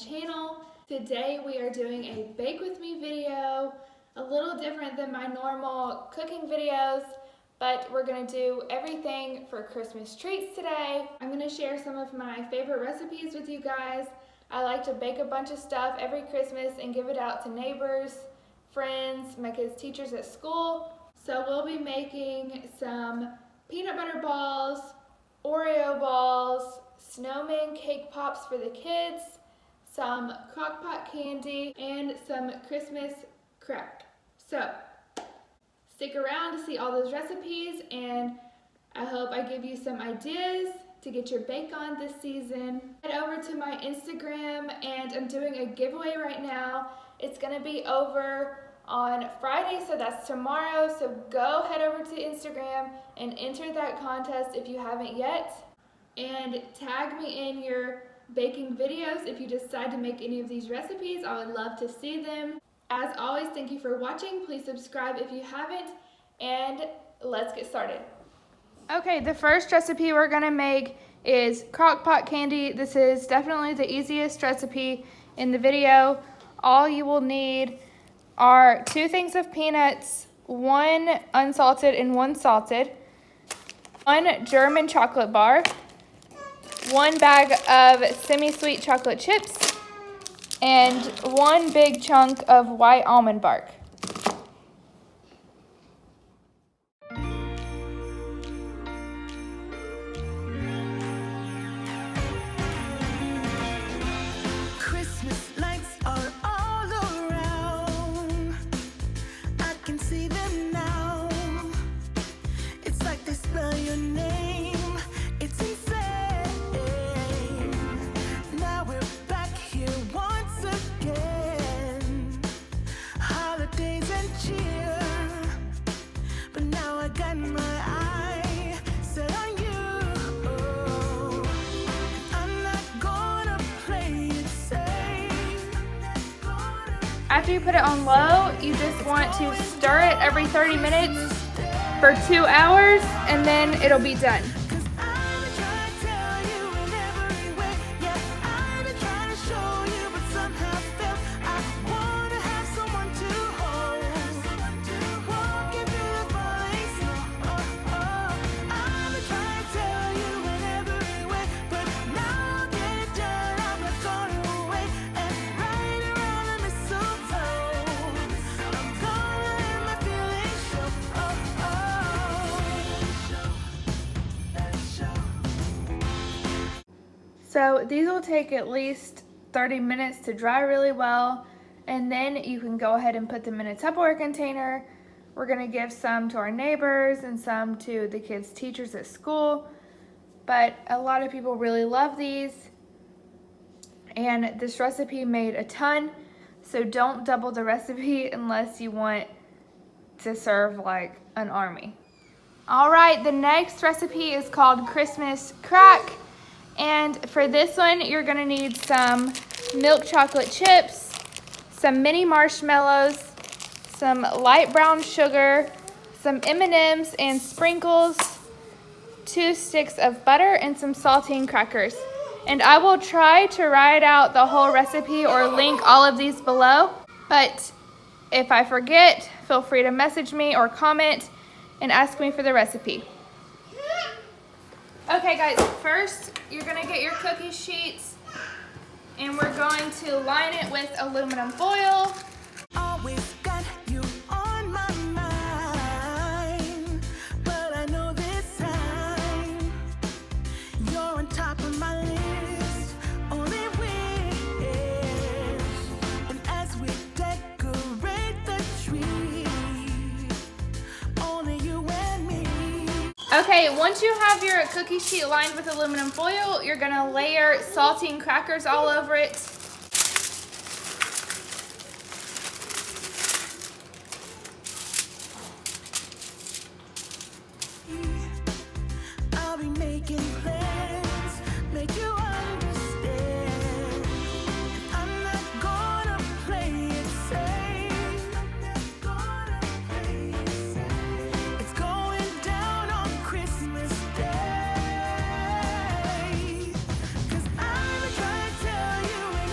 channel. Today we are doing a bake with me video, a little different than my normal cooking videos, but we're gonna do everything for Christmas treats today. I'm gonna share some of my favorite recipes with you guys. I like to bake a bunch of stuff every Christmas and give it out to neighbors, friends, my kids' teachers at school. So we'll be making some peanut butter balls, Oreo balls, snowman cake pops for the kids, some Crockpot Candy, and some Christmas crack. So stick around to see all those recipes, and I hope I give you some ideas to get your bake on this season. Head over to my Instagram, and I'm doing a giveaway right now. It's gonna be over on Friday, so that's tomorrow. So go head over to Instagram and enter that contest if you haven't yet. And tag me in your baking videos if you decide to make any of these recipes. I would love to see them. As always, thank you for watching. Please subscribe if you haven't, and let's get started. Okay, the first recipe we're gonna make is Crockpot Candy. This is definitely the easiest recipe in the video. All you will need are 2 things of peanuts, 1 unsalted and 1 salted, 1 German chocolate bar, 1 bag of semi-sweet chocolate chips, and 1 big chunk of white almond bark. Christmas lights are all around. I can see them now. It's like they spell your name. It's insane. Now we're back here once again. Holidays and cheer. But now I got my eye set on you. I'm not gonna play it safe. After you put it on low, you just want to stir it every 30 minutes for 2 hours, and then it'll be done. Cause I've been trying to tell you in every way. Yeah, I've been trying to show you, but somehow failed. I wanna have someone to hold. Walking through the falling snow. I've been trying to tell you in every way, but now I'll get it done. I'm not gonna wait. And right around the mistletoe, I'm gonna let my feelings show. So these will take at least 30 minutes to dry really well, and then you can go ahead and put them in a Tupperware container. We're gonna give some to our neighbors and some to the kids' teachers at school, but a lot of people really love these, and this recipe made a ton, so don't double the recipe unless you want to serve like an army. All right, the next recipe is called Christmas crack. And for this one, you're gonna need some milk chocolate chips, some mini marshmallows, some light brown sugar, some M&Ms and sprinkles, 2 sticks of butter, and some saltine crackers. And I will try to write out the whole recipe or link all of these below. But if I forget, feel free to message me or comment and ask me for the recipe. Okay guys, first you're gonna get your cookie sheets, and we're going to line it with aluminum foil. Always got you on my mind, but I know this time you're on top of my list. Only wish, and as we decorate the tree, only you and me. Okay, once you have your cookie sheet lined with aluminum foil, you're gonna layer saltine crackers all over it. I'll be making plans, make you understand. I'm not gonna play it safe. It's going down on Christmas Day. 'Cause I've been trying to tell you in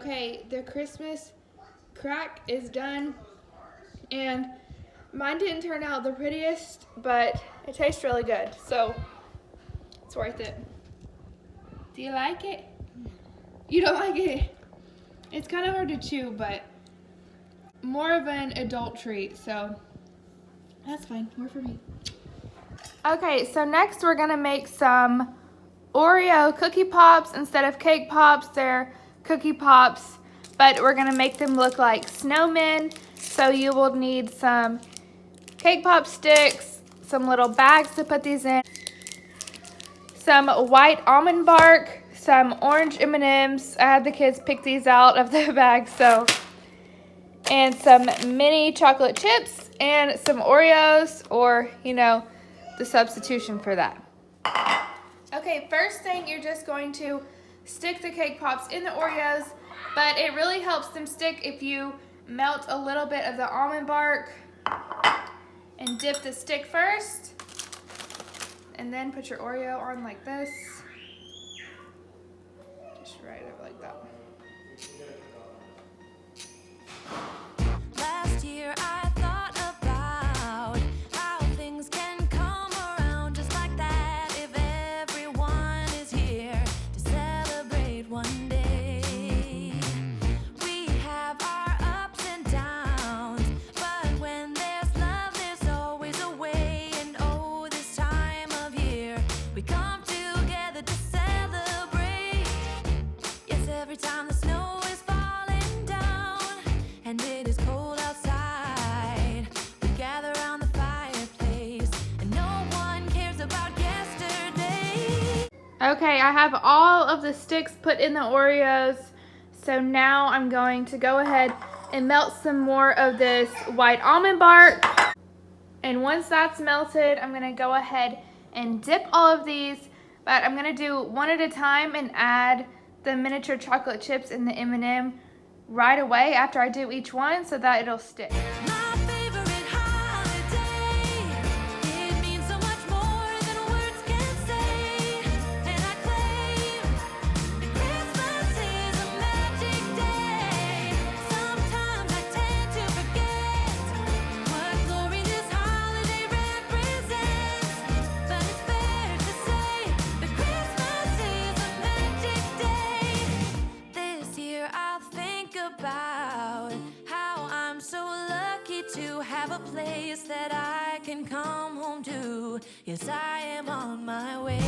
Okay, the Christmas crack is done, and mine didn't turn out the prettiest, but it tastes really good, so it's worth it. Do you like it? You don't like it? It's kind of hard to chew, but more of an adult treat, so that's fine. More for me. Okay, so next we're gonna make some Oreo cookie pops. Instead of cake pops, they're cookie pops, but we're gonna make them look like snowmen. So you will need some cake pop sticks, some little bags to put these in, some white almond bark, some orange M&Ms. I had the kids pick these out of the bag, and some mini chocolate chips and some Oreos, or the substitution for that. Okay, first thing, you're just going to stick the cake pops in the Oreos, but it really helps them stick if you melt a little bit of the almond bark and dip the stick first, and then put your Oreo on like this. Just right over like that. Last year I thought about how things can come around just like that if everyone is here to celebrate one day. We have our ups and downs, but when there's love there's always a way. And oh, this time of year we come together to celebrate. Yes, every time the snow is falling down and it is cold outside, we gather around the fireplace and no one cares about yesterday. Okay, I have all of the sticks put in the Oreos, so now I'm going to go ahead and melt some more of this white almond bark. And once that's melted, I'm gonna go ahead and dip all of these, but I'm gonna do one at a time and add the miniature chocolate chips and the M&M right away after I do each one so that it'll stick. My favorite holiday, it means so much more than words can say. And I claim that Christmas is a magic day. Sometimes I tend to forget what glory this holiday represents, but it's fair to say that Christmas is a magic day. This year I'll think about how I'm so lucky to have a place that I can come home to. Yes, I am on my way.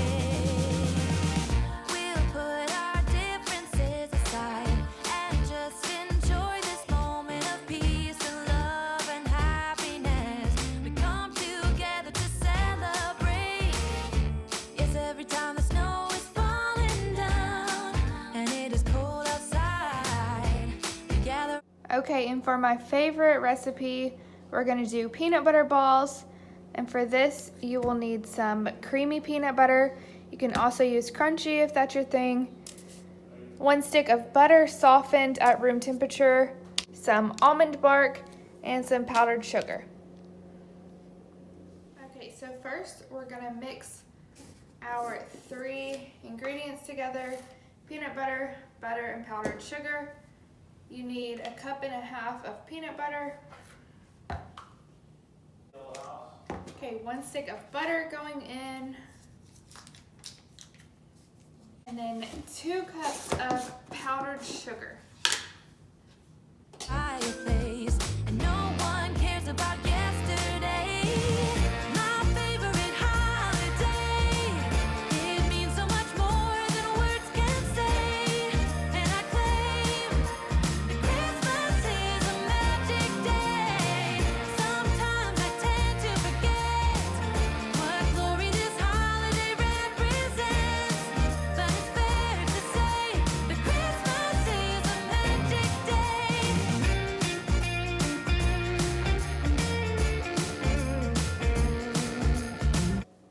We'll put our differences aside and just enjoy this moment of peace and love and happiness. We come together to celebrate. Yes, every time the snow is falling down and it is cold outside, we gather. Okay, and for my favorite recipe, we're gonna do peanut butter balls. And for this, you will need some creamy peanut butter. You can also use crunchy if that's your thing. 1 stick of butter softened at room temperature, some almond bark, and some powdered sugar. Okay, so first we're gonna mix our 3 ingredients together: peanut butter, butter, and powdered sugar. You need 1.5 cups of peanut butter. Okay, 1 stick of butter going in. And then 2 cups of powdered sugar. Fireplace, and no one cares about yesterday. My favorite holiday, it means so much more than words can say. And I claim that Christmas is a magic day. Sometimes I tend to forget what glory this holiday represents, but it's fair to say that Christmas is a magic day.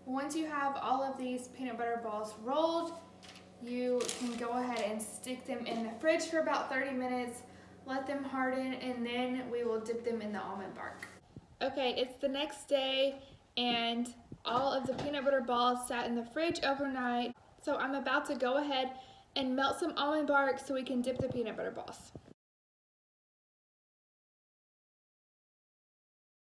Once you have all of these peanut butter balls rolled, you can go ahead and stick them in the fridge for about 30 minutes, let them harden, and then we will dip them in the almond bark. Okay, it's the next day, and all of the peanut butter balls sat in the fridge overnight. So I'm about to go ahead and melt some almond bark so we can dip the peanut butter balls.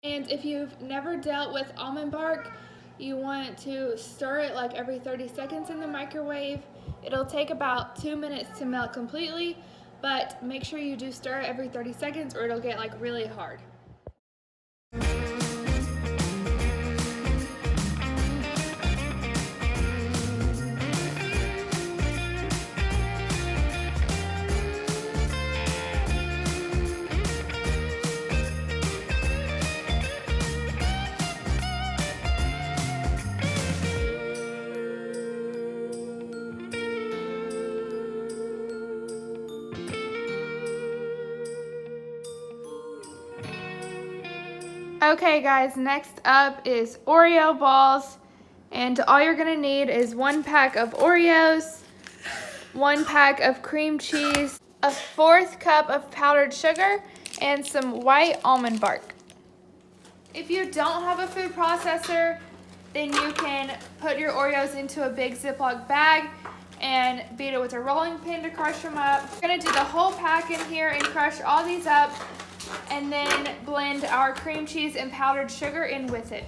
And if you've never dealt with almond bark, you want to stir it like every 30 seconds in the microwave. It'll take about 2 minutes to melt completely, but make sure you do stir it every 30 seconds or it'll get like really hard. Okay guys, next up is Oreo balls, and all you're gonna need is 1 pack of Oreos, 1 pack of cream cheese, a 1/4 cup of powdered sugar, and some white almond bark. If you don't have a food processor, then you can put your Oreos into a big Ziploc bag and beat it with a rolling pin to crush them up. We're gonna do the whole pack in here and crush all these up, and then blend our cream cheese and powdered sugar in with it.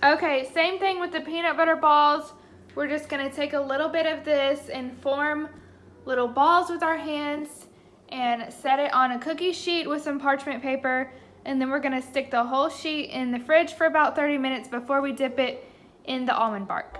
Okay, same thing with the peanut butter balls. We're just gonna take a little bit of this and form little balls with our hands and set it on a cookie sheet with some parchment paper, and then we're gonna stick the whole sheet in the fridge for about 30 minutes before we dip it in the almond bark.